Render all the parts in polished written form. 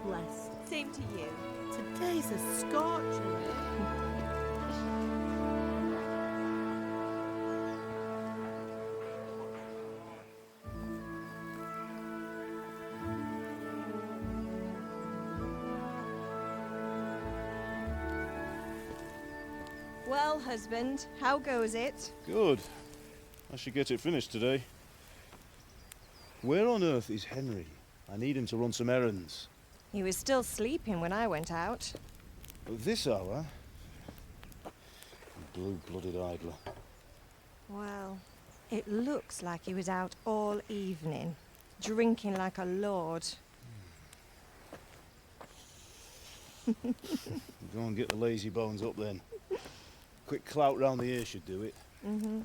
blessed. Same to you. Today's a scorcher. Well, husband, how goes it? Good. I should get it finished today. Where on earth is Henry? I need him to run some errands. He was still sleeping when I went out. At this hour? Blue-blooded idler. Well, it looks like he was out all evening, drinking like a lord. Go and get the lazy bones up then. Quick clout round the ear should do it. Mm-hmm.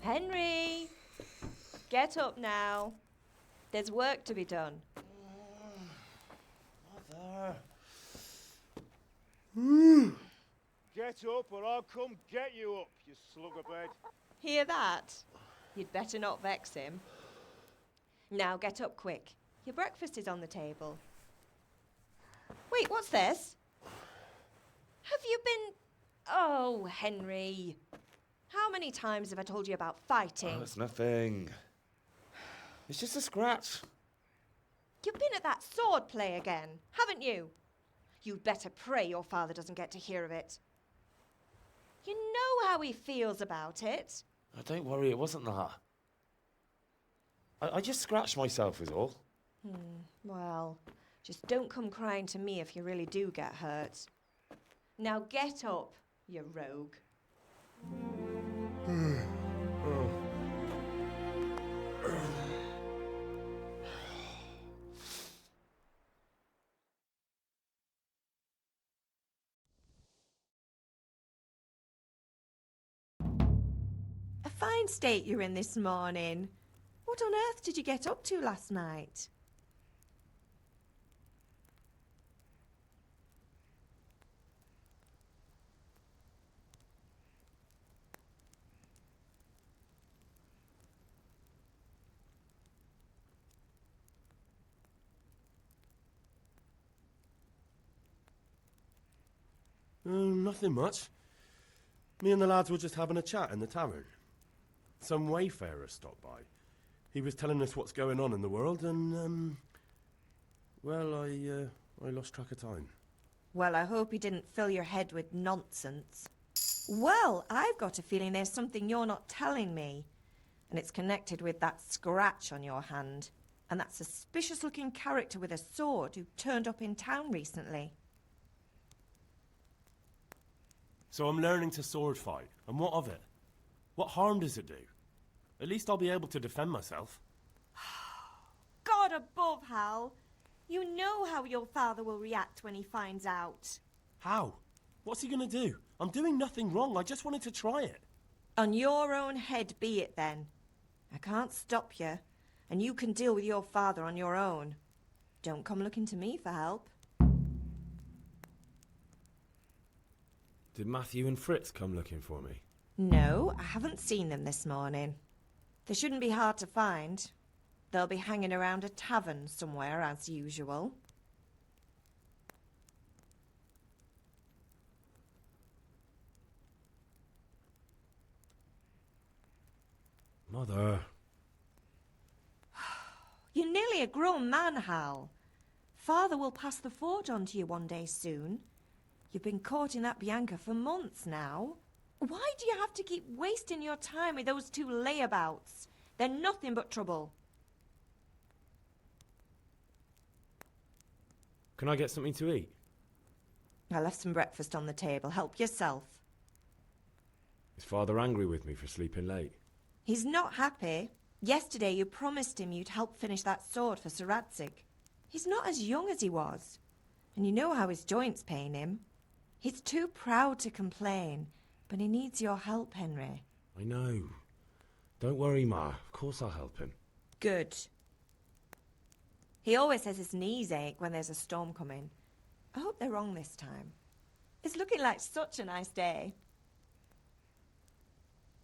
Henry! Get up now. There's work to be done. Mother! Get up or I'll come get you up, you slugabed. Hear that? You'd better not vex him. Now get up quick. Your breakfast is on the table. Wait, what's this? Have you been... Oh, Henry. How many times have I told you about fighting? Oh, it's nothing. It's just a scratch. You've been at that sword play again, haven't you? You'd better pray your father doesn't get to hear of it. You know how he feels about it. Oh, don't worry, it wasn't that. I just scratched myself is all. Well, just don't come crying to me if you really do get hurt. Now get up, you rogue. A fine state you're in this morning. What on earth did you get up to last night? Nothing much. Me and the lads were just having a chat in the tavern. Some wayfarer stopped by. He was telling us what's going on in the world and, well, I lost track of time. Well, I hope he didn't fill your head with nonsense. Well, I've got a feeling there's something you're not telling me. And it's connected with that scratch on your hand. And that suspicious-looking character with a sword who turned up in town recently. So I'm learning to sword fight, and what of it? What harm does it do? At least I'll be able to defend myself. God above, Hal. You know how your father will react when he finds out. How? What's he gonna do? I'm doing nothing wrong, I just wanted to try it. On your own head be it then. I can't stop you, and you can deal with your father on your own. Don't come looking to me for help. Did Matthew and Fritz come looking for me? No, I haven't seen them this morning. They shouldn't be hard to find. They'll be hanging around a tavern somewhere as usual. Mother. You're nearly a grown man, Hal. Father will pass the forge on to you one day soon. You've been courting that Bianca for months now. Why do you have to keep wasting your time with those two layabouts? They're nothing but trouble. Can I get something to eat? I left some breakfast on the table. Help yourself. Is Father angry with me for sleeping late? He's not happy. Yesterday you promised him you'd help finish that sword for Sir Radzig. He's not as young as he was. And you know how his joints pain him. He's too proud to complain, but he needs your help, Henry. I know. Don't worry, Ma. Of course I'll help him. Good. He always says his knees ache when there's a storm coming. I hope they're wrong this time. It's looking like such a nice day.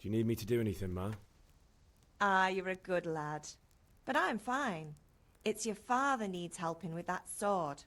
Do you need me to do anything, Ma? Ah, you're a good lad. But I'm fine. It's your father needs helping with that sword.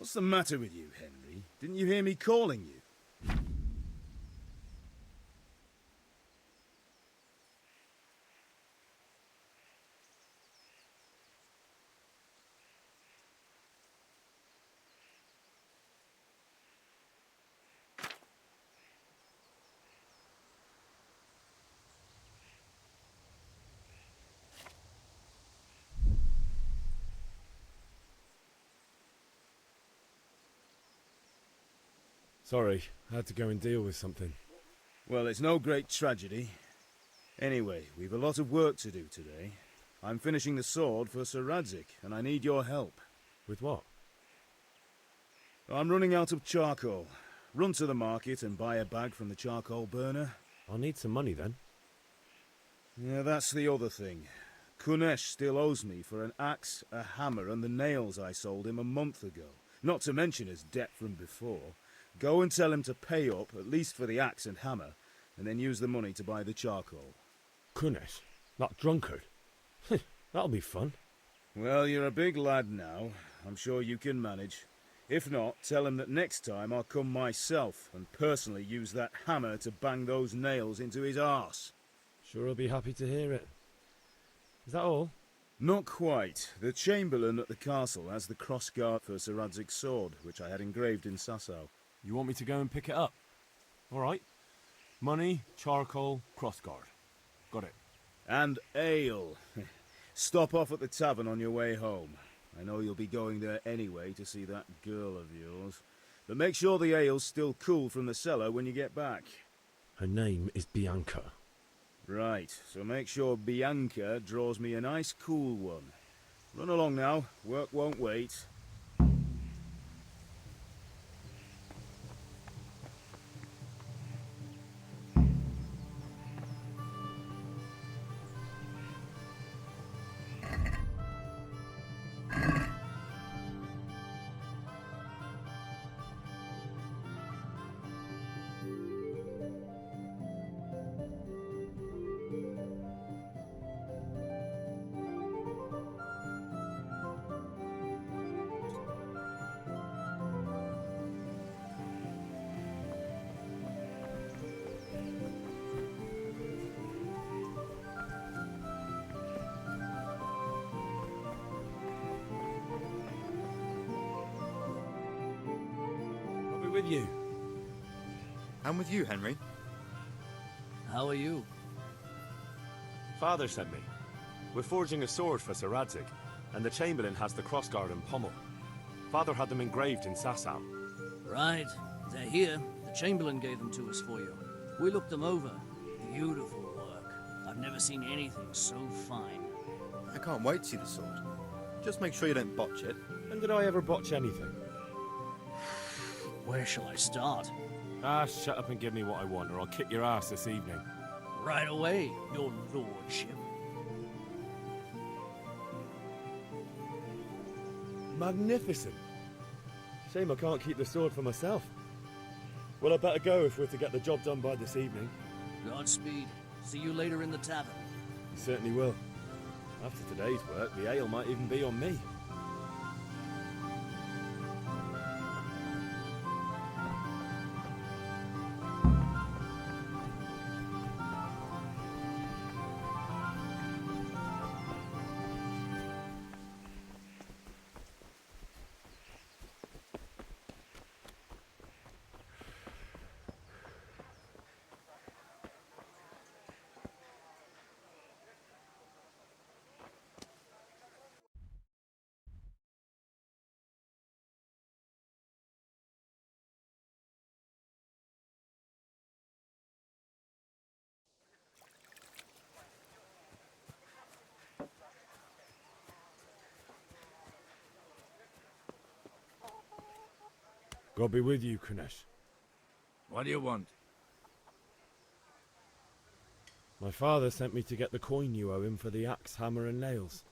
What's the matter with you, Henry? Didn't you hear me calling you? Sorry, I had to go and deal with something. Well, it's no great tragedy. Anyway, we've a lot of work to do today. I'm finishing the sword for Sir Radzig, and I need your help. With what? I'm running out of charcoal. Run to the market and buy a bag from the charcoal burner. I'll need some money then. Yeah, that's the other thing. Kunesh still owes me for an axe, a hammer, and the nails I sold him a month ago. Not to mention his debt from before. Go and tell him to pay up, at least for the axe and hammer, and then use the money to buy the charcoal. Kunesh? That drunkard? That'll be fun. Well, you're a big lad now. I'm sure you can manage. If not, tell him that next time I'll come myself and personally use that hammer to bang those nails into his arse. Sure, I'll be happy to hear it. Is that all? Not quite. The Chamberlain at the castle has the crossguard for Sir Radzig's sword, which I had engraved in Sasau. You want me to go and pick it up? All right. Money, charcoal, crossguard. Got it. And ale. Stop off at the tavern on your way home. I know you'll be going there anyway to see that girl of yours. But make sure the ale's still cool from the cellar when you get back. Her name is Bianca. Right, so make sure Bianca draws me a nice cool one. Run along now, work won't wait. I'll be with you. I'm with you, Henry. How are you? Father sent me. We're forging a sword for Sir Radzig, and the Chamberlain has the crossguard and pommel. Father had them engraved in Sasau. Right. They're here. The Chamberlain gave them to us for you. We looked them over. Beautiful work. I've never seen anything so fine. I can't wait to see the sword. Just make sure you don't botch it. When did I ever botch anything? Where shall I start? Ah, shut up and give me what I want, or I'll kick your ass this evening. Right away, your lordship. Magnificent. Shame I can't keep the sword for myself. Well, I better go if we're to get the job done by this evening. Godspeed. See you later in the tavern. You certainly will. After today's work, the ale might even be on me. God be with you, Kunesh. What do you want? My father sent me to get the coin you owe him for the axe, hammer and nails.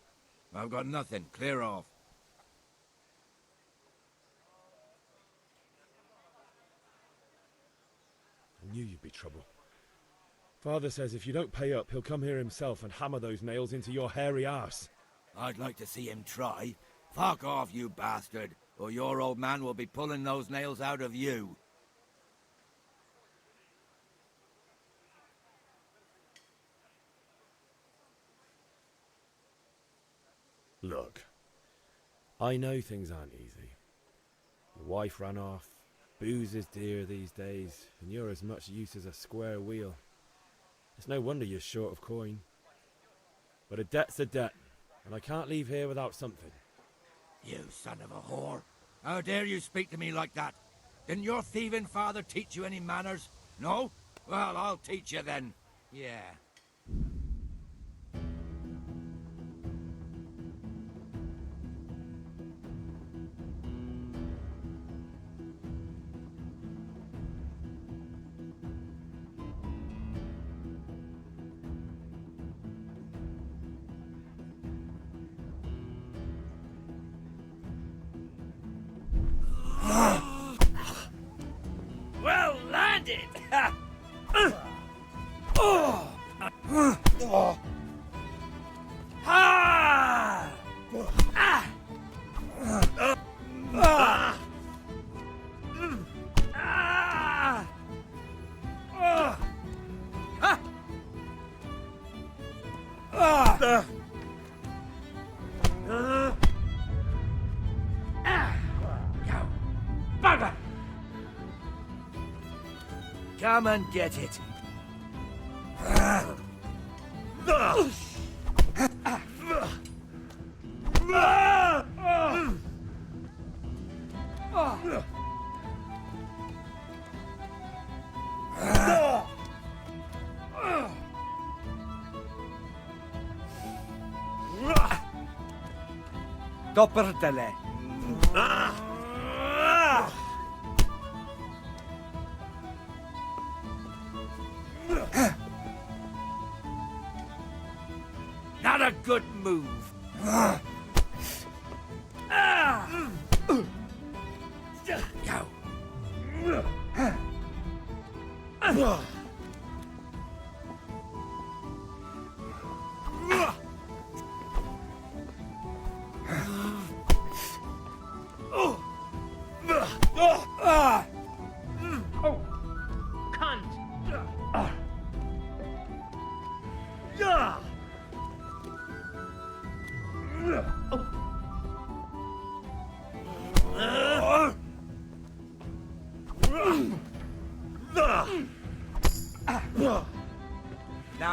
I've got nothing. Clear off. I knew you'd be trouble. Father says if you don't pay up, he'll come here himself and hammer those nails into your hairy arse. I'd like to see him try. Fuck off, you bastard, or your old man will be pulling those nails out of you. Look, I know things aren't easy. Your wife ran off, booze is dear these days, and you're as much use as a square wheel. It's no wonder you're short of coin. But a debt's a debt, and I can't leave here without something. You son of a whore. How dare you speak to me like that? Didn't your thieving father teach you any manners? No? Well, I'll teach you then. Yeah. Well landed! Bugger! Come and get it. Dopperdele. Not a good move. Go.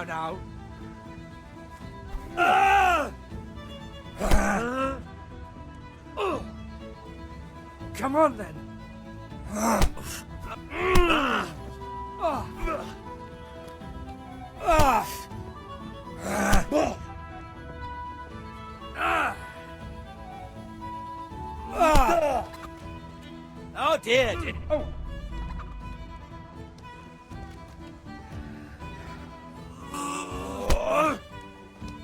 Now. Come on then. Oh dear.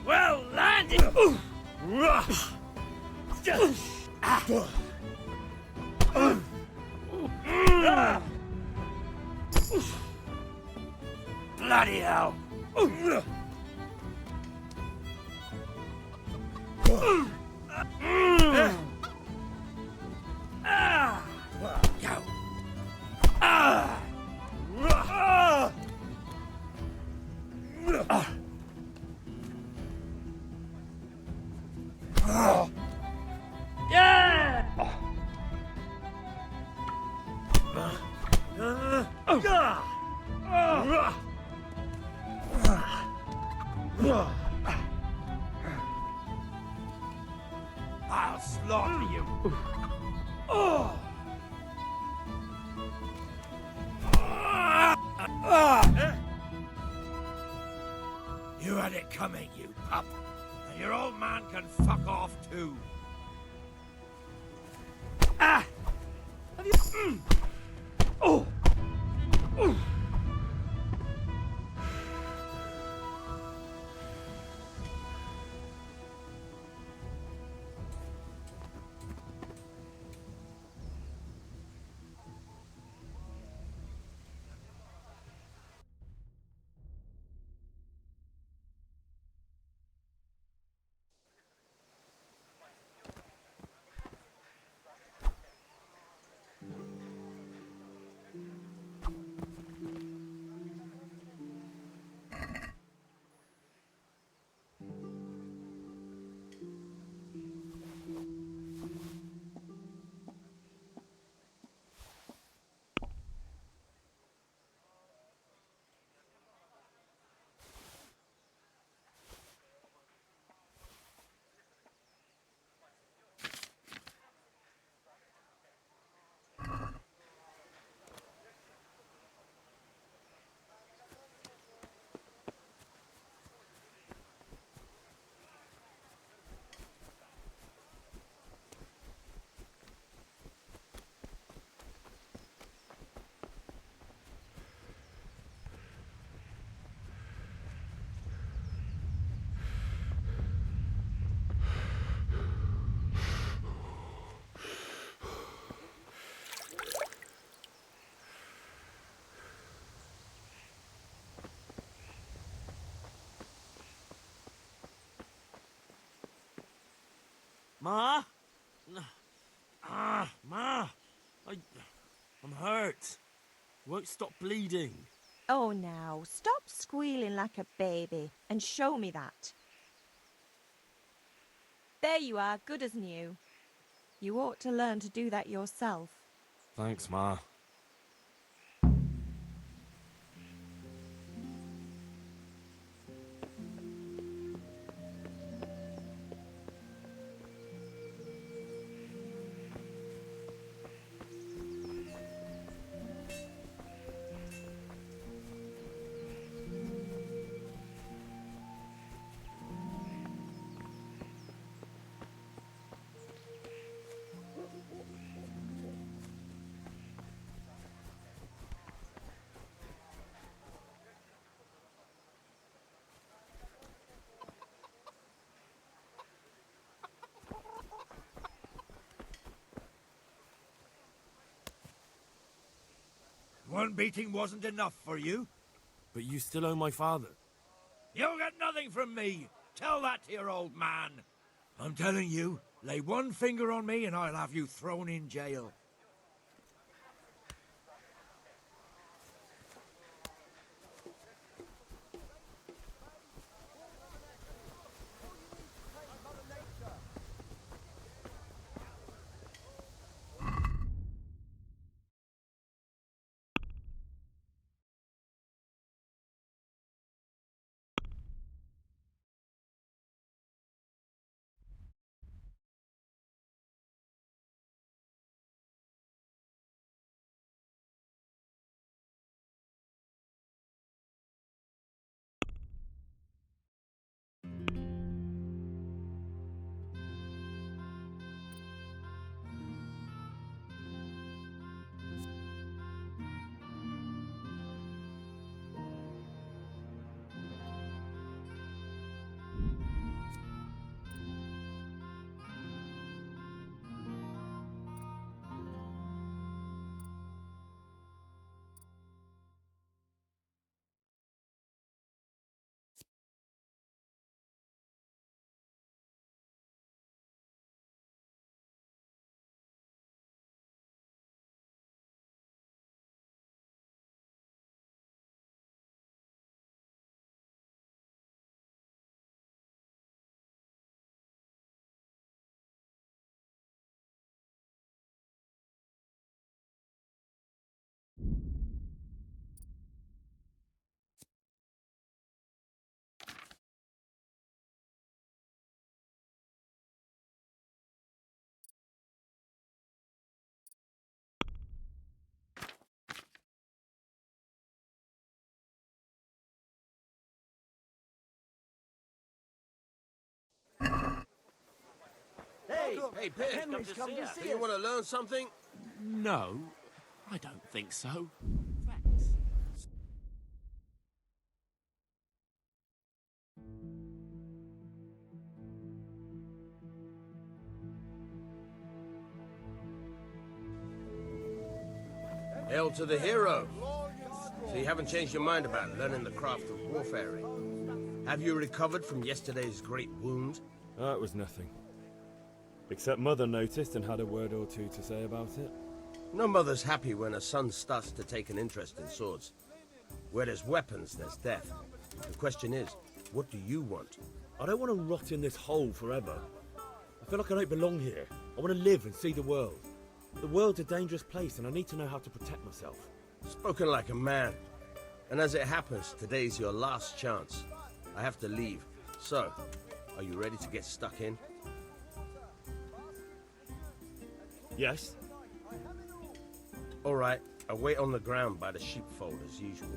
Well landed. Bloody hell. I'll slaughter you. You had it coming, you pup. And your old man can fuck off too. Have you... Ma? Ma! I'm hurt. Won't stop bleeding. Oh, now, stop squealing like a baby and show me that. There you are, good as new. You ought to learn to do that yourself. Thanks, Ma. One beating wasn't enough for you? But you still owe my father. You'll get nothing from me. Tell that to your old man. I'm telling you, lay one finger on me and I'll have you thrown in jail. Hey, Piers, come to see us. You want to learn something? No, I don't think so. Thanks. Hail to the hero. So you haven't changed your mind about learning the craft of warfaring? Have you recovered from yesterday's great wound? That was nothing. Except Mother noticed and had a word or two to say about it. No mother's happy when a son starts to take an interest in swords. Where there's weapons, there's death. The question is, what do you want? I don't want to rot in this hole forever. I feel like I don't belong here. I want to live and see the world. The world's a dangerous place and I need to know how to protect myself. Spoken like a man. And as it happens, today's your last chance. I have to leave. So, are you ready to get stuck in? Yes. All right, I'll wait on the ground by the sheepfold as usual.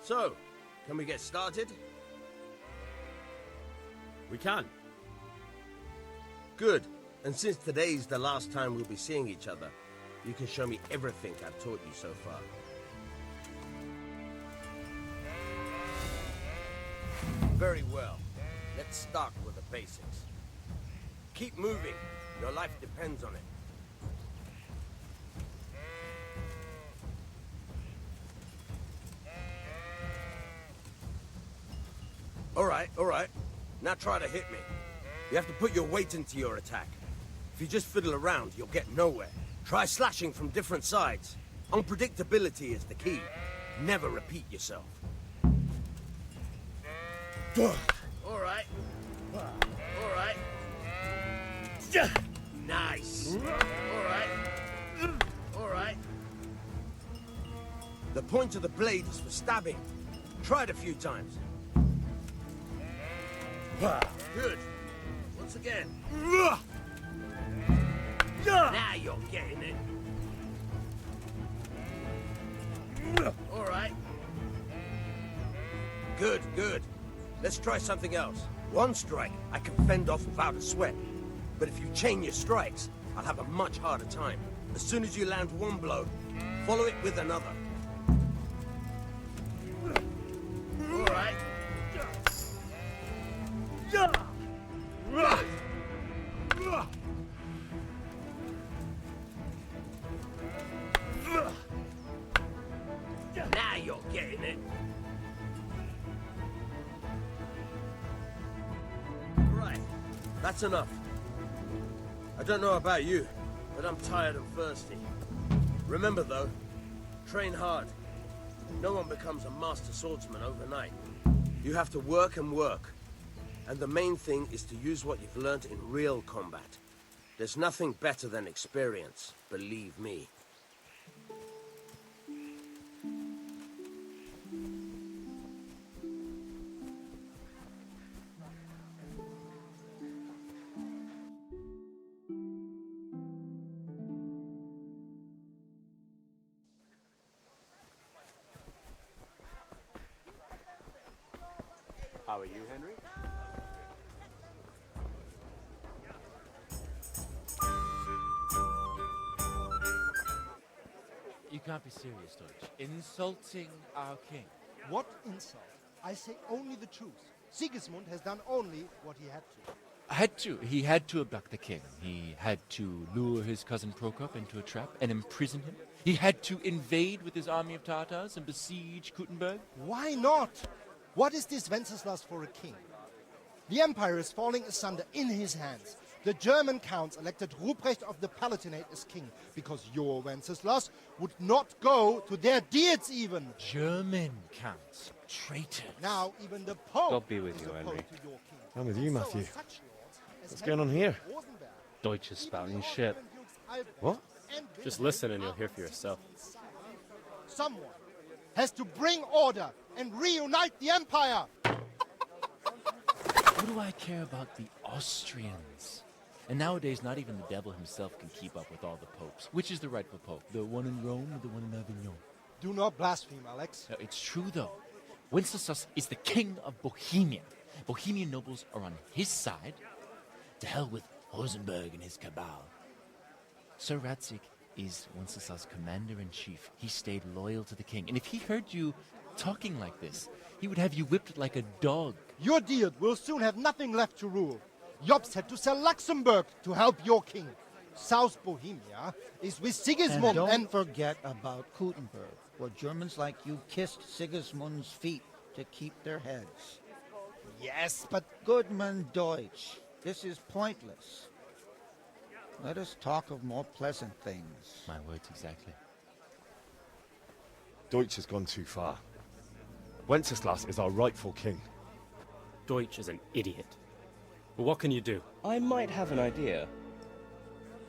So, can we get started? We can. Good. And since today's the last time we'll be seeing each other, you can show me everything I've taught you so far. Very well. Let's start with the basics. Keep moving. Your life depends on it. All right. Now try to hit me. You have to put your weight into your attack. If you just fiddle around, you'll get nowhere. Try slashing from different sides. Unpredictability is the key. Never repeat yourself. All right. Nice. All right. The point of the blade is for stabbing. Try it a few times. Good. Once again. Now you're getting it. All right. Good. Let's try something else. One strike, I can fend off without a sweat. But if you chain your strikes, I'll have a much harder time. As soon as you land one blow, follow it with another. All right. Now you're getting it. Right, that's enough. I don't know about you, but I'm tired and thirsty. Remember though, train hard. No one becomes a master swordsman overnight. You have to work and work. And the main thing is to use what you've learned in real combat. There's nothing better than experience, believe me. How are you, Henry? You can't be serious, Deutsch. Insulting our king. What insult? I say only the truth. Sigismund has done only what he had to. He had to abduct the king. He had to lure his cousin Prokop into a trap and imprison him. He had to invade with his army of Tatars and besiege Kuttenberg. Why not? What is this Wenceslas for a king? The empire is falling asunder in his hands. The German counts elected Ruprecht of the Palatinate as king because your Wenceslas would not go to their deeds even. German counts. Traitors. Now even the Pope God be with is you, opposed Henry. to your king. I'm with you, Matthew. So are such lords as What's going on here? Rosenberg, Deutsch is spouting shit. What? and Just listen and you'll hear for yourself. Someone has to bring order and reunite the empire. What do I care about the Austrians? And nowadays, not even the devil himself can keep up with all the popes. Which is the rightful pope? The one in Rome or the one in Avignon? Do not blaspheme, Alex. No, it's true, though. Wenceslas is the king of Bohemia. Bohemian nobles are on his side. To hell with Rosenberg and his cabal. Sir Radzig is Wenceslas' commander-in-chief. He stayed loyal to the king. And if he heard you talking like this, he would have you whipped like a dog. Your Diet will soon have nothing left to rule. Jobst had to sell Luxembourg to help your king. South Bohemia is with Sigismund and don't forget about Kuttenberg, where Germans like you kissed Sigismund's feet to keep their heads. Yes, but Goodman Deutsch, this is pointless. Let us talk of more pleasant things. My words exactly. Deutsch has gone too far. Wenceslas is our rightful king. Deutsch is an idiot. But what can you do? I might have an idea.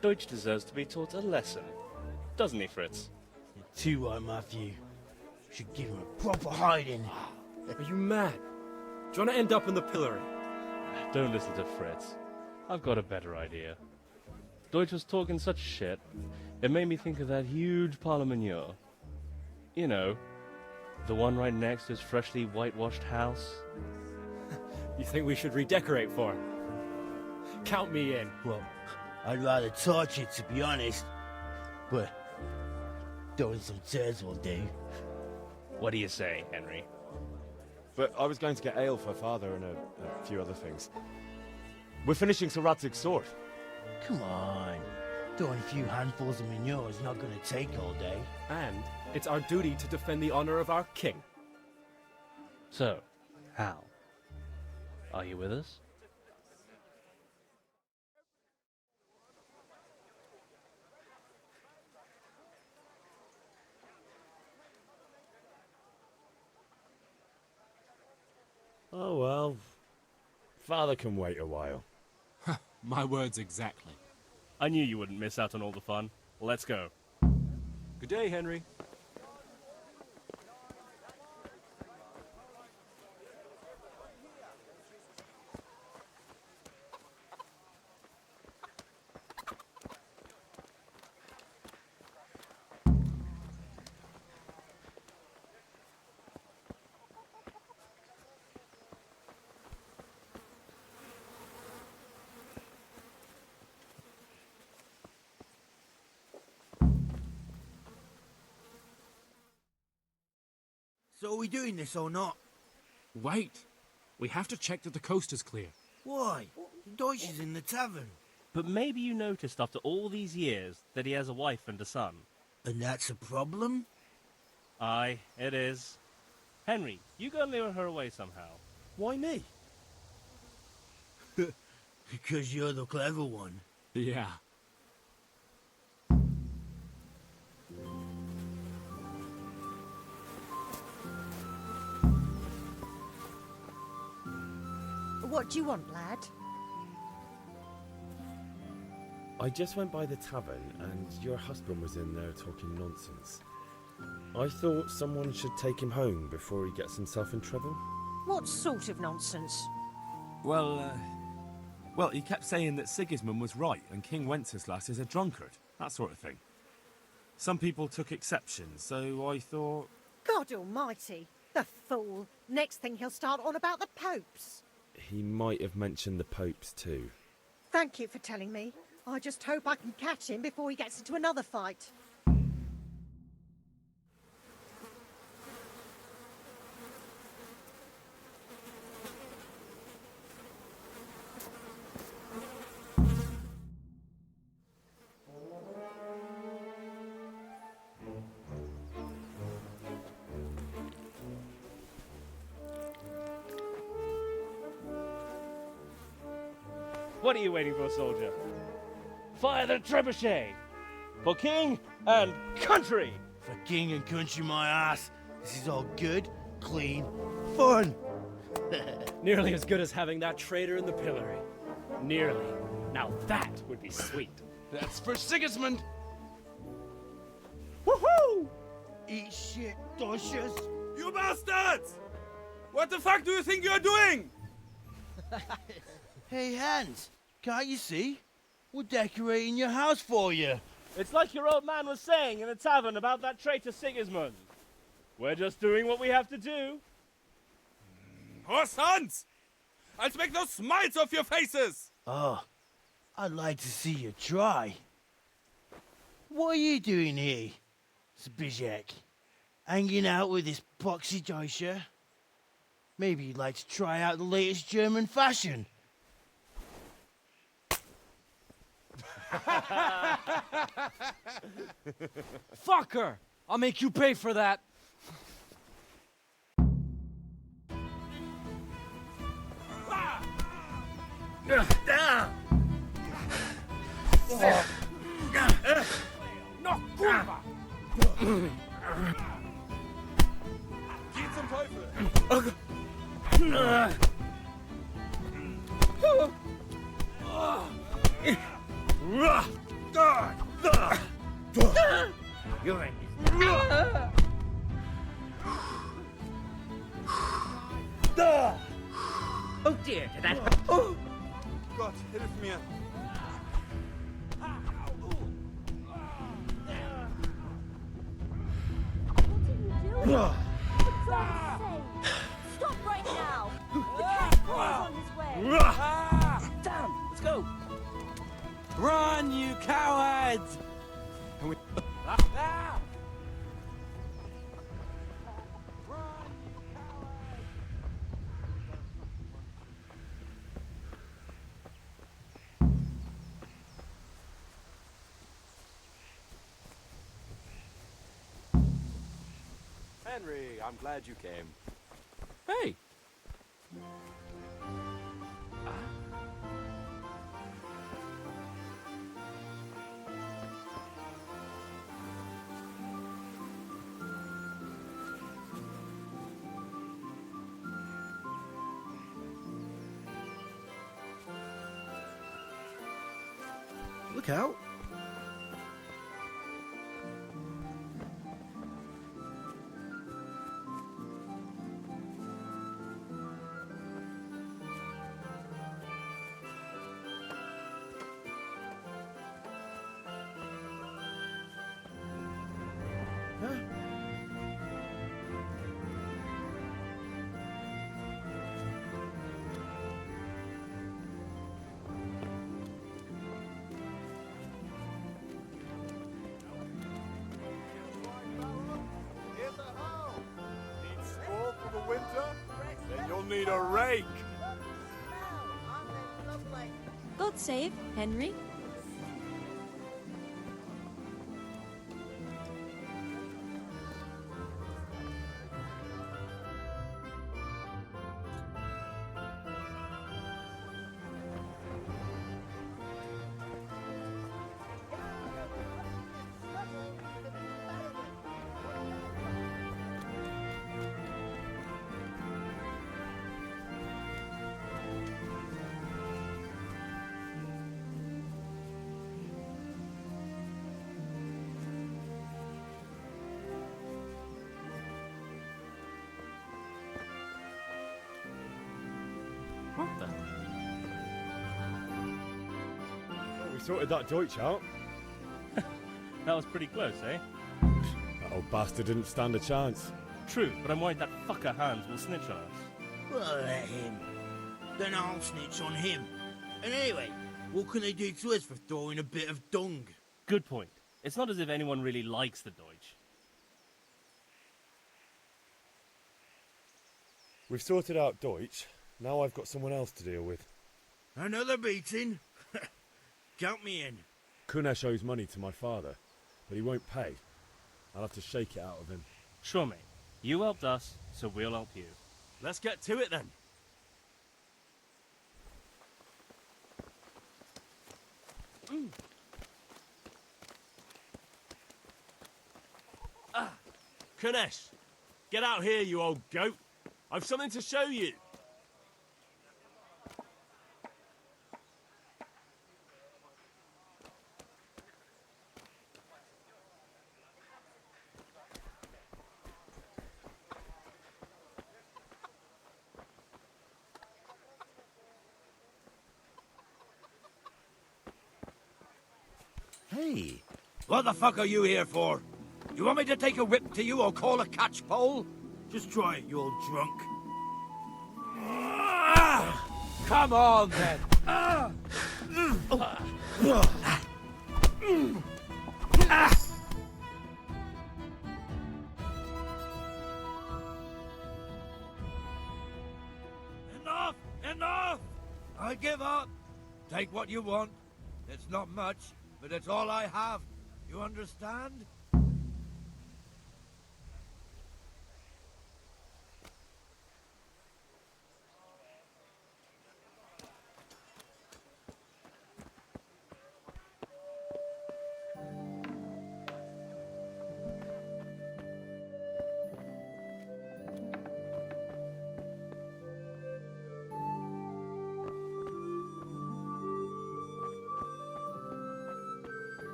Deutsch deserves to be taught a lesson. Doesn't he, Fritz? You're too right, Matthew. Should give him a proper hiding. Are you mad? Do you want to end up in the pillory? Don't listen to Fritz. I've got a better idea. Deutsch was talking such shit, it made me think of that huge parliament. You know, The one right next to his freshly whitewashed house? You think we should redecorate for him? Count me in. Well, I'd rather torch it, to be honest. But throwing some tears will do. What do you say, Henry? But I was going to get ale for Father and a few other things. We're finishing Sir Radzig's sword. Come on. Throwing a few handfuls of manure is not going to take all day. And it's our duty to defend the honor of our king. So, Hal, are you with us? Oh well. Father can wait a while. My words exactly. I knew you wouldn't miss out on all the fun. Let's go. Good day, Henry. So are we doing this or not? Wait. We have to check that the coast is clear. Why? Deutsch is in the tavern. But maybe you noticed after all these years that he has a wife and a son. And that's a problem? Aye, it is. Henry, you go and lure her away somehow. Why me? Because you're the clever one. Yeah. What do you want, lad? I just went by the tavern and your husband was in there talking nonsense. I thought someone should take him home before he gets himself in trouble. What sort of nonsense? Well, he kept saying that Sigismund was right and King Wenceslas is a drunkard. That sort of thing. Some people took exception, so I thought... God almighty, the fool. Next thing he'll start on about the popes. He might have mentioned the popes too. Thank you for telling me. I just hope I can catch him before he gets into another fight. What are you waiting for, soldier? Fire the trebuchet! For king and country! For king and country, my ass. This is all good, clean, fun. Nearly as good as having that traitor in the pillory. Nearly. Now that would be sweet. That's for Sigismund. Woohoo! Eat shit, Deutsches. You bastards! What the fuck do you think you're doing? Hey, Hans, can't you see? We're decorating your house for you. It's like your old man was saying in the tavern about that traitor Sigismund. We're just doing what we have to do. Oh, sons! I'll make those smiles off your faces! Oh, I'd like to see you try. What are you doing here, Zbigniew? Hanging out with this boxy Deutscher? Maybe you'd like to try out the latest German fashion. Fucker! I'll make you pay for that. No, kurwa! Geh zum Teufel! You're in. Oh dear, did that... Oh! Gott, hilf mir! heads! And we... Henry, I'm glad you came. Hey! Look out. Need straw for the winter? Then you'll need a rake. God save Henry. What the? Well, we sorted that Deutsch out. That was pretty close, eh? That old bastard didn't stand a chance. True, but I'm worried that fucker Hans will snitch on us. Well, let him. Then I'll snitch on him. And anyway, what can they do to us for throwing a bit of dung? Good point. It's not as if anyone really likes the Deutsch. We've sorted out Deutsch. Now I've got someone else to deal with. Another beating? Count me in. Kunesh owes money to my father, but he won't pay. I'll have to shake it out of him. Sure, mate. You helped us, so we'll help you. Let's get to it then. Kunesh, get out here, you old goat. I've something to show you. Hey. What the fuck are you here for? You want me to take a whip to you or call a catch pole? Just try it, you old drunk. Come on, then. Enough! Enough! I give up. Take what you want. It's not much, but it's all I have. You understand?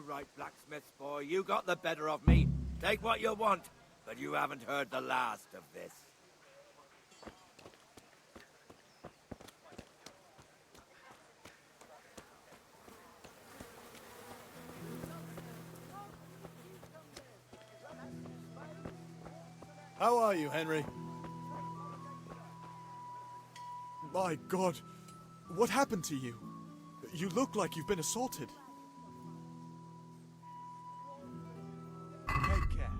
All right, blacksmith boy, you got the better of me. Take what you want, but you haven't heard the last of this. How are you, Henry? My God, what happened to you? You look like you've been assaulted. Take care.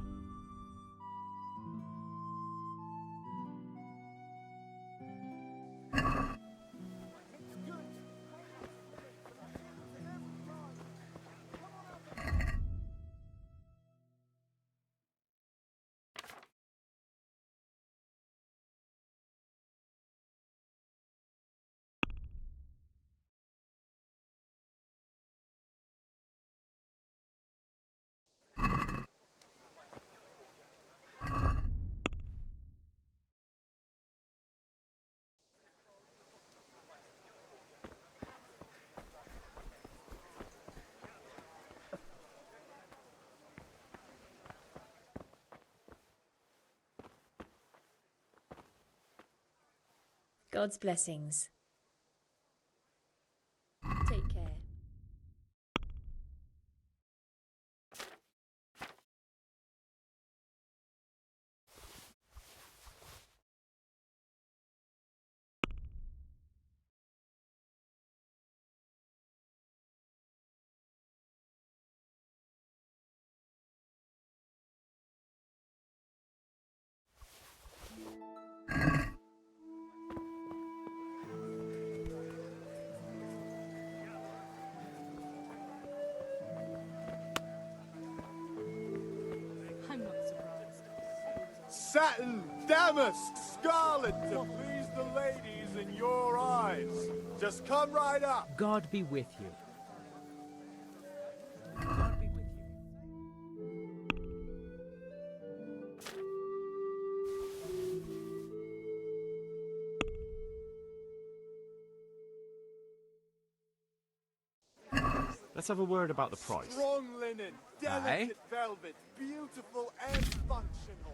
God's blessings. Take care. I'm not surprised. Satin, damask, scarlet to please the ladies in your eyes. Just come right up. God be with you. Let's have a word about the price. Strong linen, delicate velvet, beautiful and functional.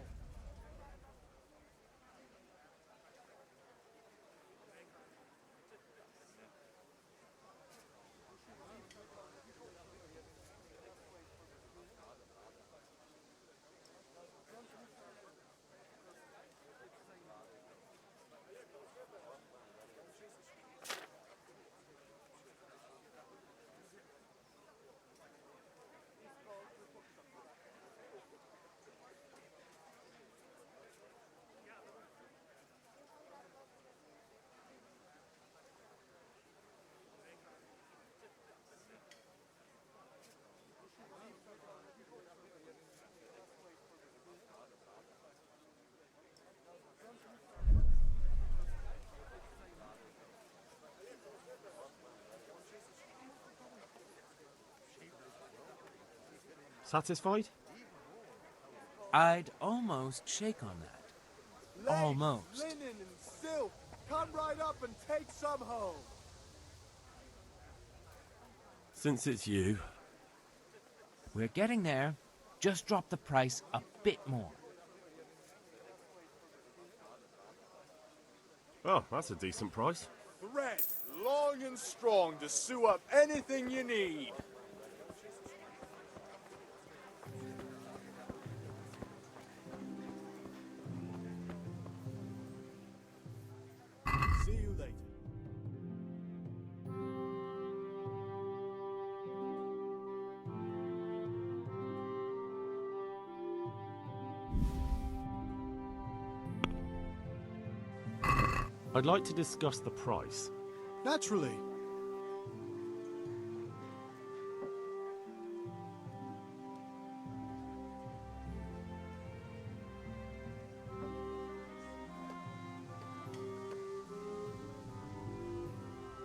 Satisfied? I'd almost shake on that. Lace, Almost. linen and silk. Come right up and take some home. Since it's you. We're getting there. Just drop the price a bit more. Oh, that's a decent price. Thread, long and strong to sew up anything you need. See you later. I'd like to discuss the price. Naturally.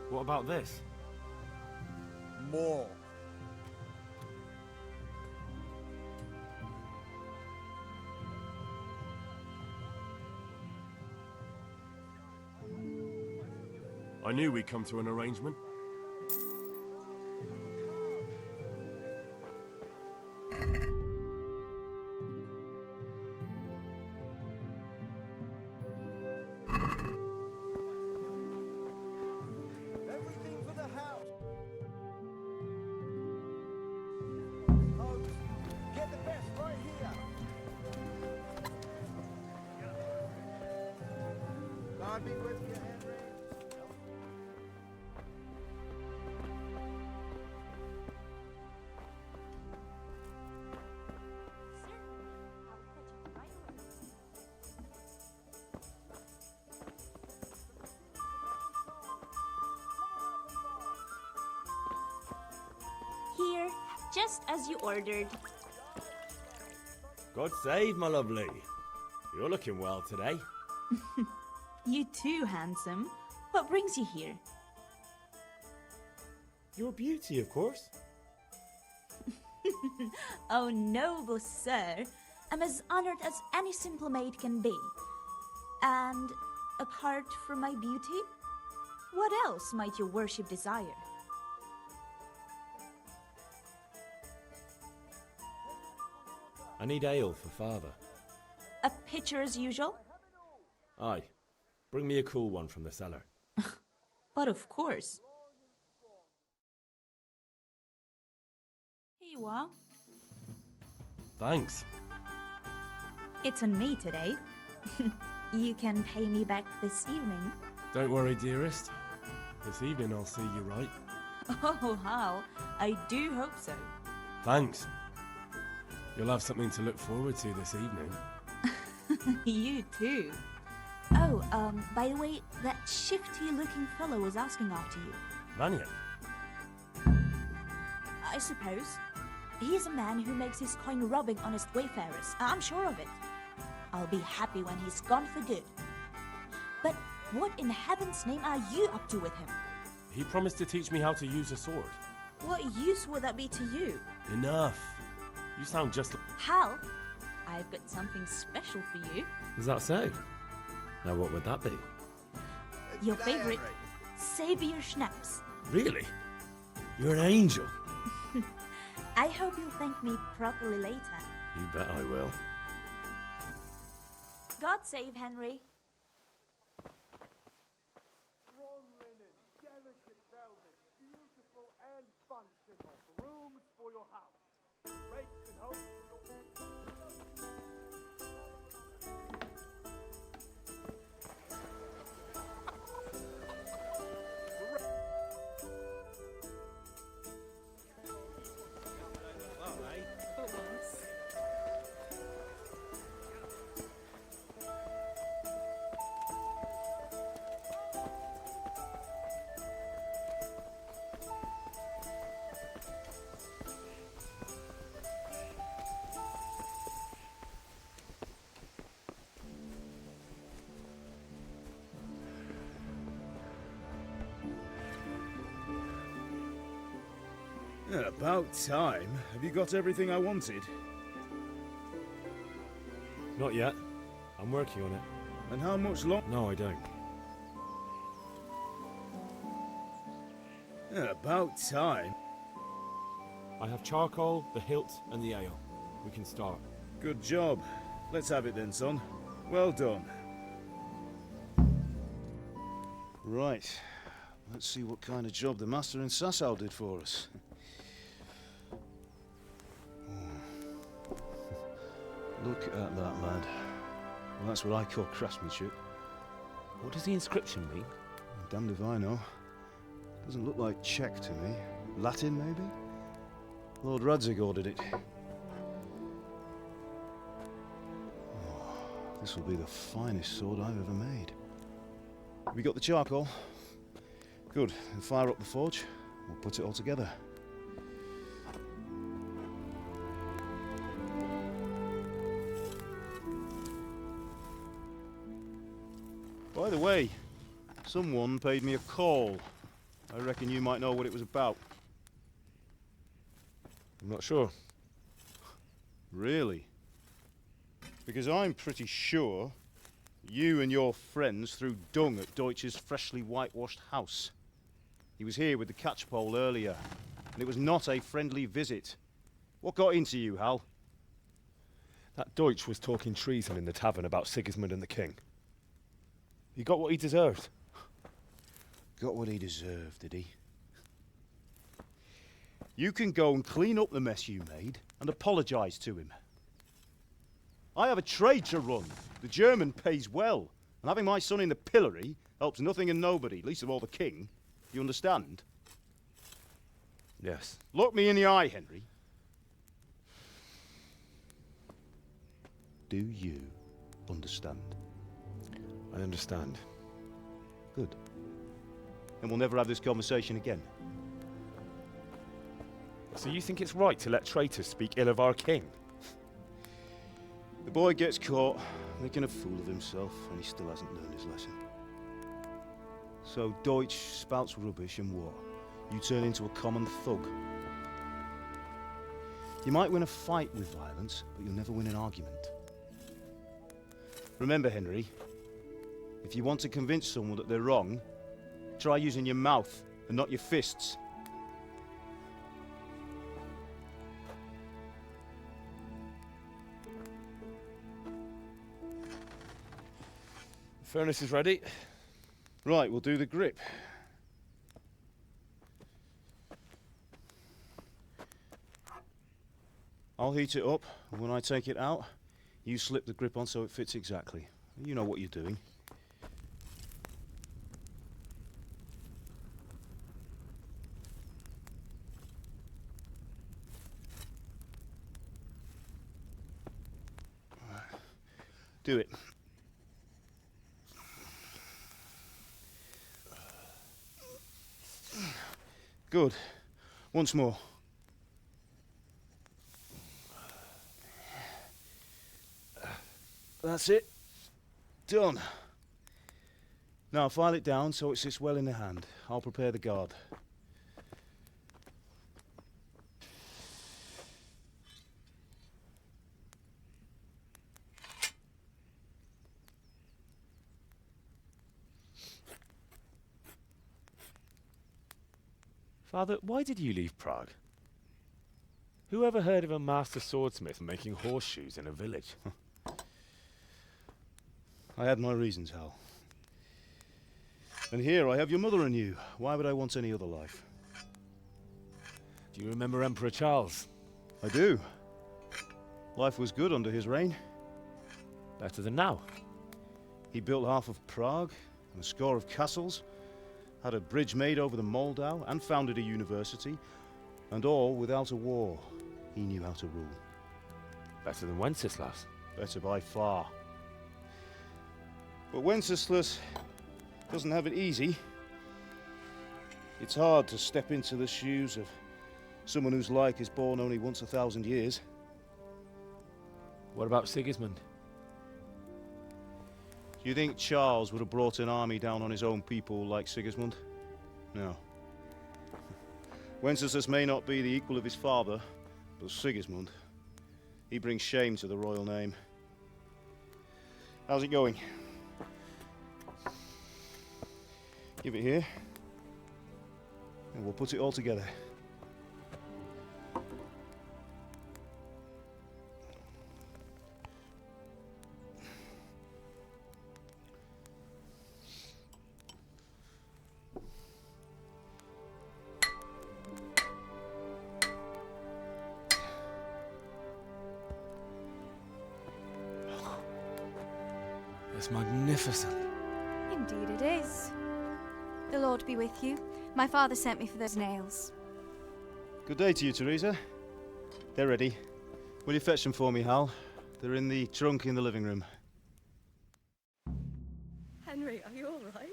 What about this? More. I knew we'd come to an arrangement. Here, just as you ordered. God save, my lovely. You're looking well today. You too, handsome. What brings you here? Your beauty, of course. Oh, noble sir. I'm as honored as any simple maid can be. And apart from my beauty, what else might your worship desire? I need ale for father. A pitcher as usual? Aye. Bring me a cool one from the cellar. But of course. Here you are. Thanks. It's on me today. You can pay me back this evening. Don't worry, dearest. This evening I'll see you right. Oh, how? I do hope so. Thanks. You'll have something to look forward to this evening. You too. Oh, by the way, that shifty-looking fellow was asking after you. Vanya? I suppose. He's a man who makes his coin robbing honest wayfarers. I'm sure of it. I'll be happy when he's gone for good. But what in heaven's name are you up to with him? He promised to teach me how to use a sword. What use would that be to you? Enough. You sound just like... Hal, I've got something special for you. Is that so? Now what would that be? Your favorite Savior Schnapps. Really? You're an angel. I hope you'll thank me properly later. You bet I will. God save Henry. Strong linen, delicate velvet, beautiful and functional rooms for your house. Rakes and hopes for your... About time. Have you got everything I wanted? Not yet. I'm working on it. And how much longer? No, I don't. About time. I have charcoal, the hilt, and the ale. We can start. Good job. Let's have it then, son. Well done. Right. Let's see what kind of job the master in Sasau did for us. Look at that, lad. Well, that's what I call craftsmanship. What does the inscription mean? Damned if I know. Doesn't look like Czech to me. Latin, maybe? Lord Radzig ordered it. Oh, this will be the finest sword I've ever made. Have you got the charcoal? Good. Then fire up the forge. We'll put it all together. By the way, someone paid me a call. I reckon you might know what it was about. I'm not sure. Really? Because I'm pretty sure you and your friends threw dung at Deutsch's freshly whitewashed house. He was here with the catchpole earlier, and it was not a friendly visit. What got into you, Hal? That Deutsch was talking treason in the tavern about Sigismund and the king. He got what he deserved. Got what he deserved, did he? You can go and clean up the mess you made and apologise to him. I have a trade to run. The German pays well. And having my son in the pillory helps nothing and nobody, least of all the king. You understand? Yes. Look me in the eye, Henry. Do you understand? I understand. Good. And we'll never have this conversation again. So you think it's right to let traitors speak ill of our king? The boy gets caught, making a fool of himself, and he still hasn't learned his lesson. So Deutsch spouts rubbish, and what? You turn into a common thug. You might win a fight with violence, but you'll never win an argument. Remember, Henry, if you want to convince someone that they're wrong, try using your mouth and not your fists. The furnace is ready. Right, we'll do the grip. I'll heat it up, and when I take it out, you slip the grip on so it fits exactly. You know what you're doing. Do it. Good. Once more. That's it. Done. Now file it down so it sits well in the hand. I'll prepare the guard. Father, why did you leave Prague? Who ever heard of a master swordsmith making horseshoes in a village? I had my reasons, Hal. And here I have your mother and you. Why would I want any other life? Do you remember Emperor Charles? I do. Life was good under his reign. Better than now. He built half of Prague and a score of castles, had a bridge made over the Moldau, and founded a university, and all without a war. He knew how to rule. Better than Wenceslas. Better by far. But Wenceslas doesn't have it easy. It's hard to step into the shoes of someone whose like is born only once 1,000 years. What about Sigismund? Do you think Charles would have brought an army down on his own people like Sigismund? No. Wenceslas may not be the equal of his father, but Sigismund, he brings shame to the royal name. How's it going? Give it here, and we'll put it all together. It's magnificent. Indeed it is. The Lord be with you. My father sent me for those nails. Good day to you, Teresa. They're ready. Will you fetch them for me, Hal? They're in the trunk in the living room. Henry, are you all right?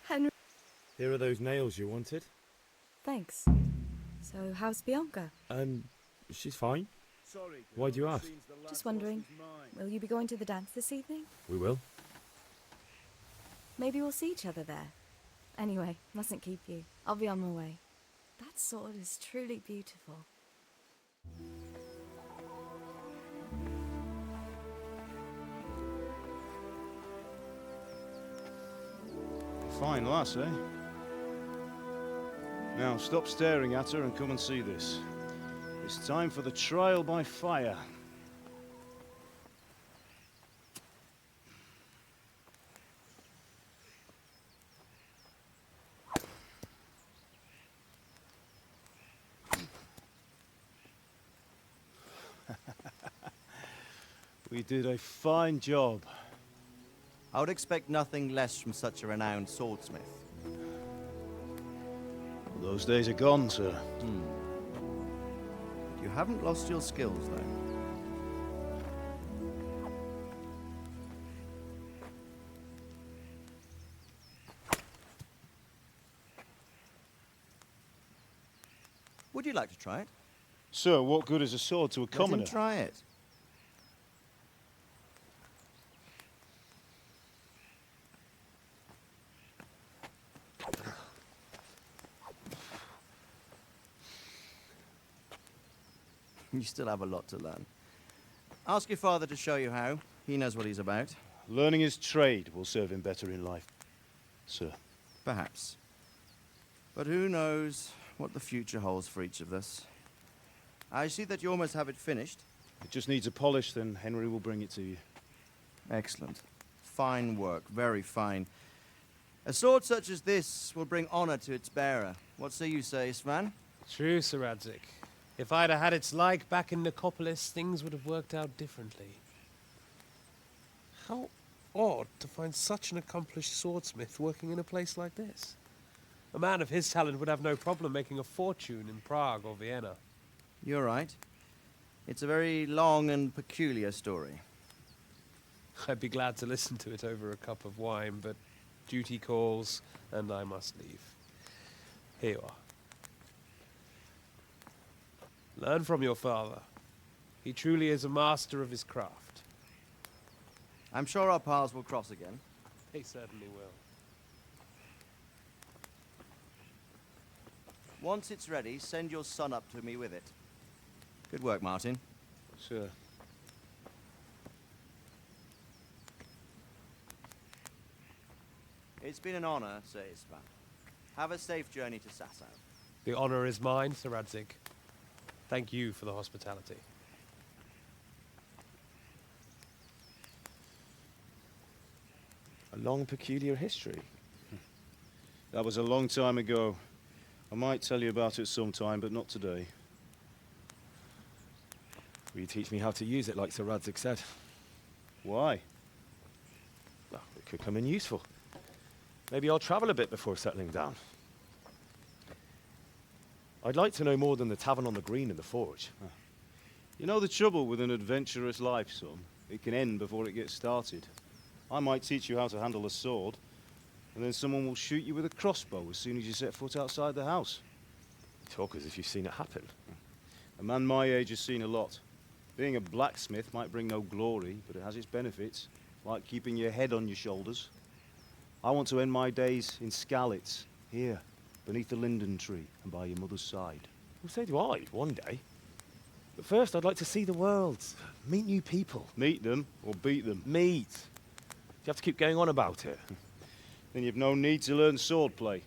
Henry. Here are those nails you wanted. Thanks. So, how's Bianca? She's fine. Why do you ask? Just wondering, will you be going to the dance this evening? We will. Maybe we'll see each other there. Anyway, mustn't keep you. I'll be on my way. That sword is truly beautiful. Fine lass, eh? Now stop staring at her and come and see this. It's time for the trial by fire. We did a fine job. I would expect nothing less from such a renowned swordsmith. Those days are gone, sir. You haven't lost your skills, though. Would you like to try it? Sir, what good is a sword to a commoner? Let him try it. You still have a lot to learn. Ask your father to show you how. He knows what he's about. Learning his trade will serve him better in life, sir. Perhaps. But who knows what the future holds for each of us. I see that you almost have it finished. It just needs a polish, then Henry will bring it to you. Excellent. Fine work, very fine. A sword such as this will bring honor to its bearer. What say you, Svan? True, Sir Radzik. If I'd have had its like back in Nicopolis, things would have worked out differently. How odd to find such an accomplished swordsmith working in a place like this. A man of his talent would have no problem making a fortune in Prague or Vienna. You're right. It's a very long and peculiar story. I'd be glad to listen to it over a cup of wine, but duty calls, and I must leave. Here you are. Learn from your father. He truly is a master of his craft. I'm sure our paths will cross again. They certainly will. Once it's ready, send your son up to me with it. Good work, Martin. Sir. It's been an honor, Sir Isvan. Have a safe journey to Sasau. The honor is mine, Sir Radzik. Thank you for the hospitality. A long, peculiar history. That was a long time ago. I might tell you about it sometime, but not today. Will you teach me how to use it, like Sir Radzik said? Why? Well, it could come in useful. Maybe I'll travel a bit before settling down. I'd like to know more than the tavern on the green and the forge. You know the trouble with an adventurous life, son? It can end before it gets started. I might teach you how to handle a sword, and then someone will shoot you with a crossbow as soon as you set foot outside the house. You talk as if you've seen it happen. A man my age has seen a lot. Being a blacksmith might bring no glory, but it has its benefits, like keeping your head on your shoulders. I want to end my days in Skalitz, here, beneath the linden tree and by your mother's side. Well, so do I, one day. But first, I'd like to see the world, meet new people. Meet them or beat them? Meet. Do you have to keep going on about it? Then you've no need to learn swordplay.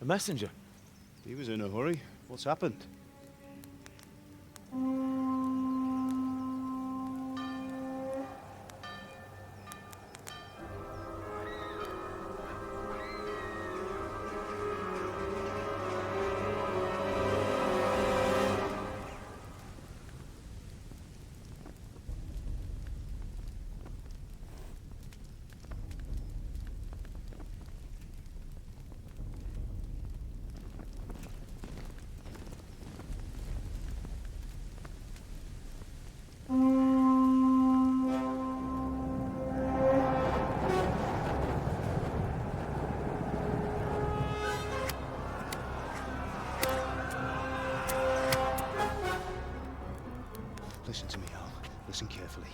A messenger. He was in a hurry. What's happened? Listen to me, Al. Listen carefully.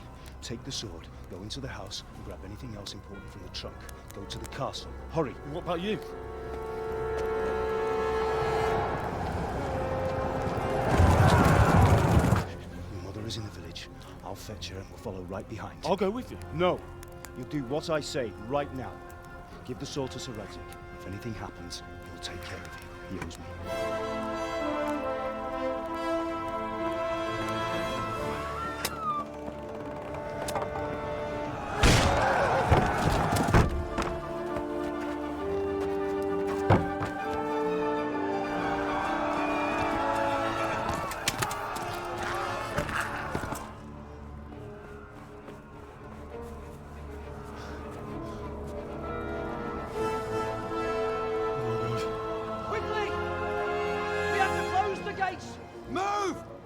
Take the sword, go into the house, and grab anything else important from the trunk. Go to the castle. Hurry. And what about you? Your mother is in the village. I'll fetch her and we'll follow right behind. I'll go with you. No. You'll do what I say right now. Give the sword to Sir Radzik. If anything happens, he'll take care of you. He owes me.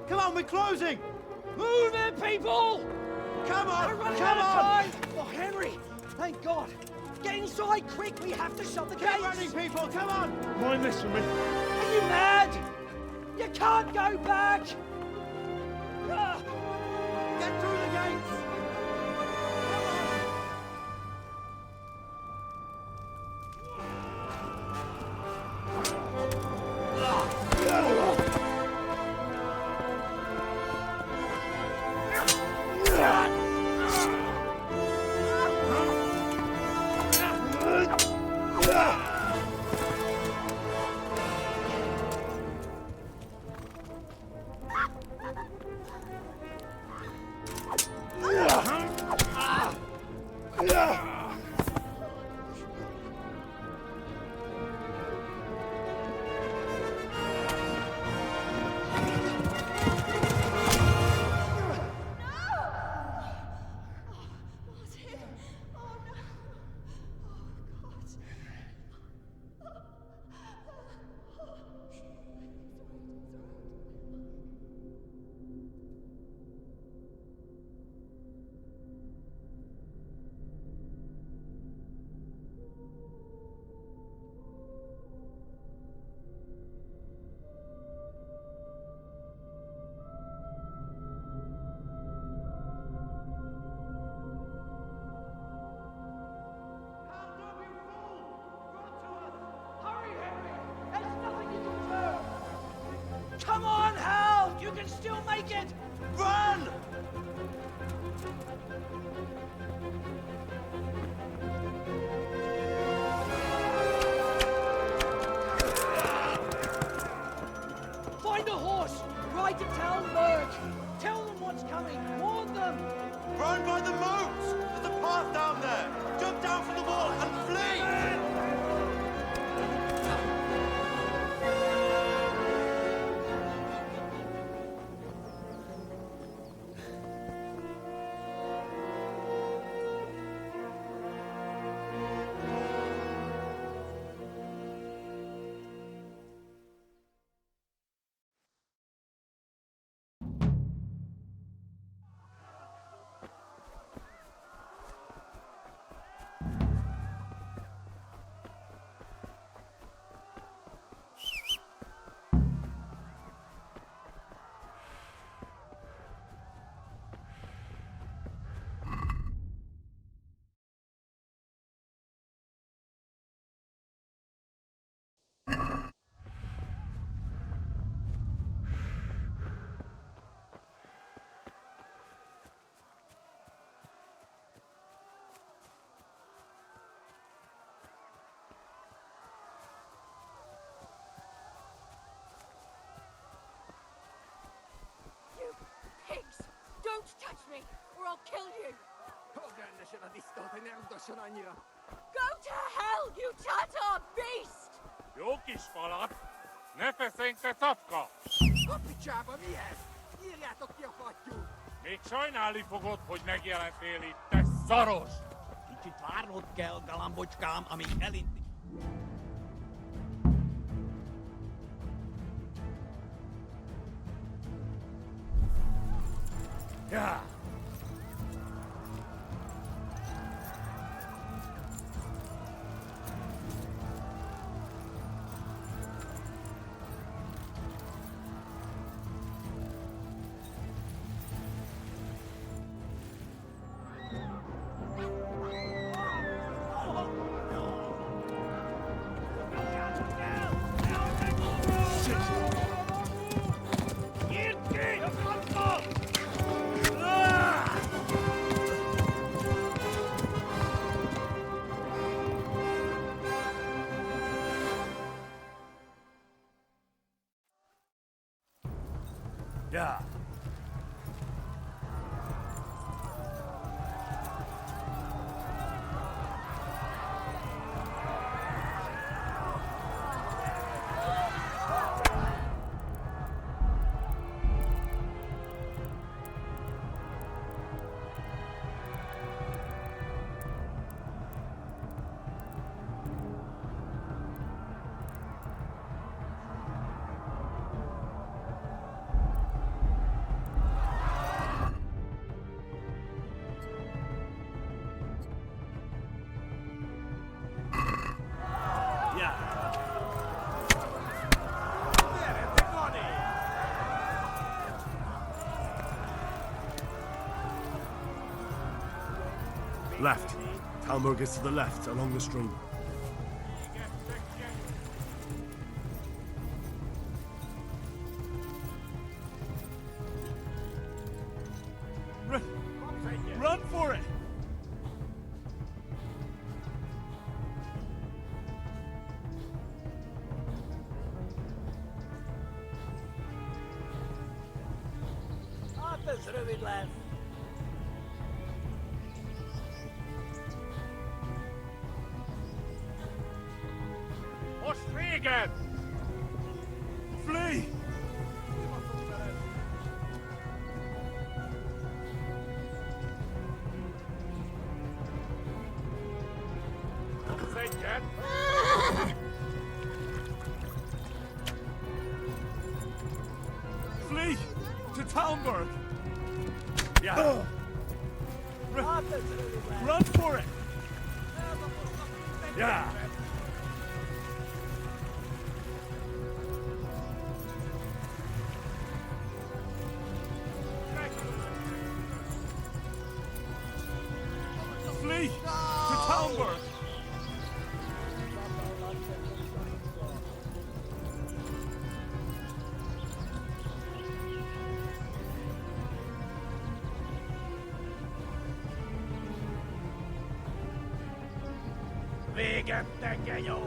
Come on, we're closing! Move it, people! Come on! We're running Come out of on! time! Oh, Henry! Thank God! Get inside, quick! We have to shut the gates! Get running, people! Come on! Mind this for me. Are you mad? You can't go back! Get through the gates! Come on, Hal! You can still make it! Run! Find a horse! Ride to Talmberg! Tell them what's coming! Warn them! Run by the moats! There's a path down there! Jump down from the wall and flee! Pigs! Don't touch me, or I'll kill you! Go to hell, you Tatar beast! Jó kis falat! Ne feszengj, te szapka! A picsába mi ez? Írjátok ki a fattyút! Még sajnálni fogod, hogy megjelentél itt, te szaros! Kicsit várnod kell, galambocskám, amíg elint... Ja! Get! Left. Talmberg is to the left, along the stream. Run for it! Arthur's ruined left. Horse 3 again! Flee! Say again. Flee! To Talmberg! Yeah! Run for it! Yeah! Flee! To Talmberg! Viggen pequeño.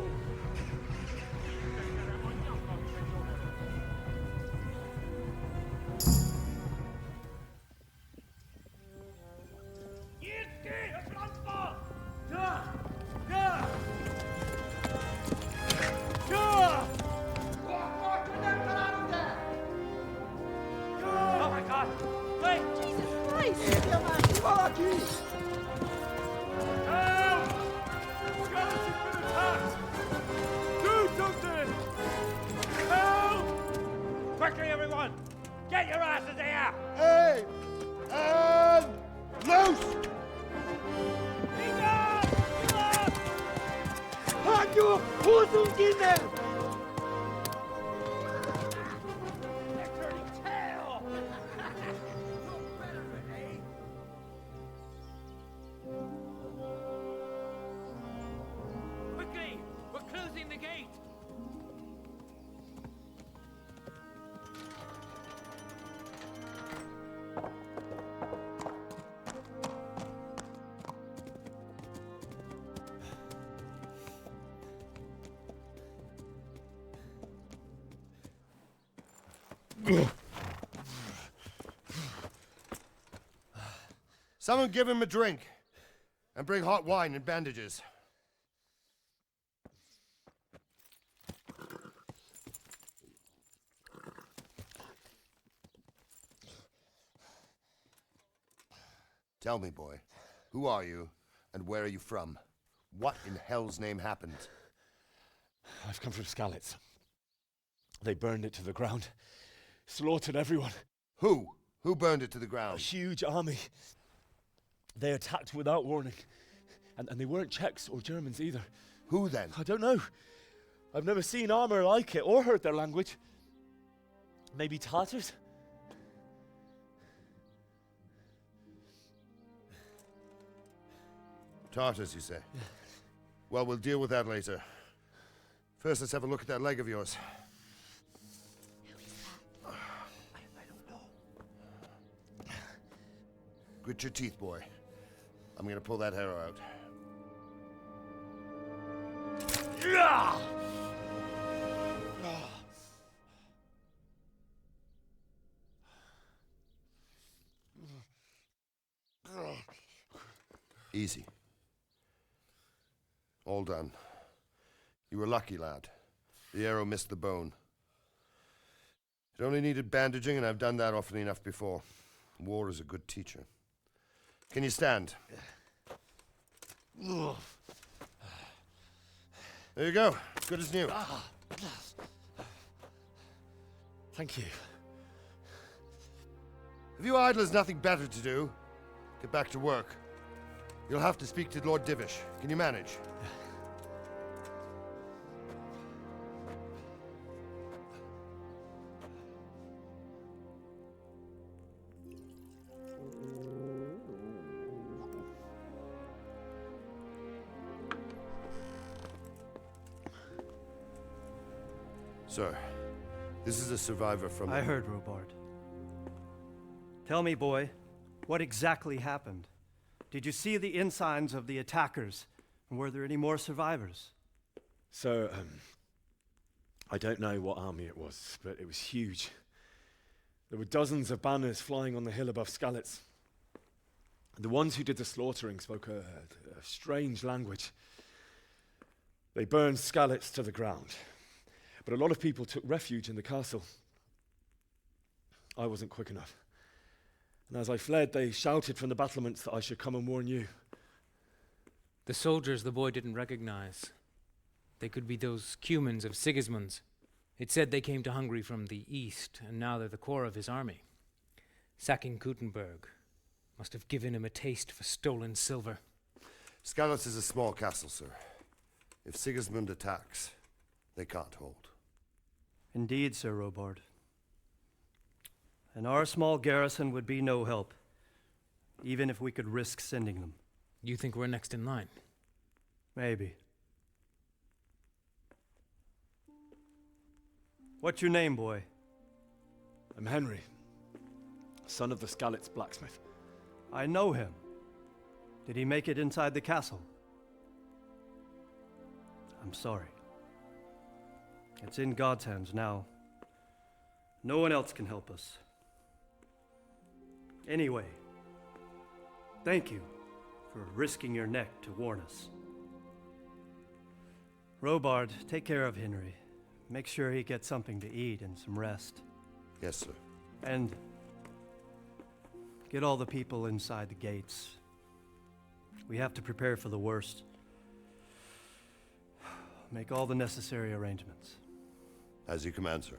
Oh my God! Wait! Jesus Christ! Help! Skeleton's been attacked! Do something! Help! Quickly, everyone! Get your asses here! Hey! And loose! Hanyo! Who's in there? They're turning tail! Quickly! We're closing the gate! Someone give him a drink. And bring hot wine and bandages. Tell me, boy, who are you and where are you from? What in hell's name happened? I've come from Skalitz. They burned it to the ground. Slaughtered everyone. Who? Who burned it to the ground? A huge army. They attacked without warning. And they weren't Czechs or Germans either. Who then? I don't know. I've never seen armor like it or heard their language. Maybe Tatars? Tartars, you say? Yeah. Well, we'll deal with that later. First, let's have a look at that leg of yours. I don't know. Grit your teeth, boy. I'm gonna pull that arrow out. Easy. All done. You were lucky, lad. The arrow missed the bone. It only needed bandaging, and I've done that often enough before. War is a good teacher. Can you stand? There you go. Good as new. Thank you. If you idlers nothing better to do, get back to work. You'll have to speak to Lord Divish. Can you manage? Sir, this is a survivor from... I heard, Robard. Tell me, boy, what exactly happened? Did you see the ensigns of the attackers? And were there any more survivors? So, I don't know what army it was, but it was huge. There were dozens of banners flying on the hill above Skalitz. The ones who did the slaughtering spoke a strange language. They burned Skalitz to the ground, but a lot of people took refuge in the castle. I wasn't quick enough. And as I fled, they shouted from the battlements that I should come and warn you. The soldiers the boy didn't recognize. They could be those Cumans of Sigismund's. It said they came to Hungary from the east, and now they're the core of his army. Sacking Gutenberg must have given him a taste for stolen silver. Skalitz is a small castle, sir. If Sigismund attacks, they can't hold. Indeed, Sir Robard. And our small garrison would be no help, even if we could risk sending them. You think we're next in line? Maybe. What's your name, boy? I'm Henry, son of the Skalitz blacksmith. I know him. Did he make it inside the castle? I'm sorry. It's in God's hands now. No one else can help us. Anyway, thank you for risking your neck to warn us. Robard, take care of Henry. Make sure he gets something to eat and some rest. Yes, sir. And get all the people inside the gates. We have to prepare for the worst. Make all the necessary arrangements. As you command, sir.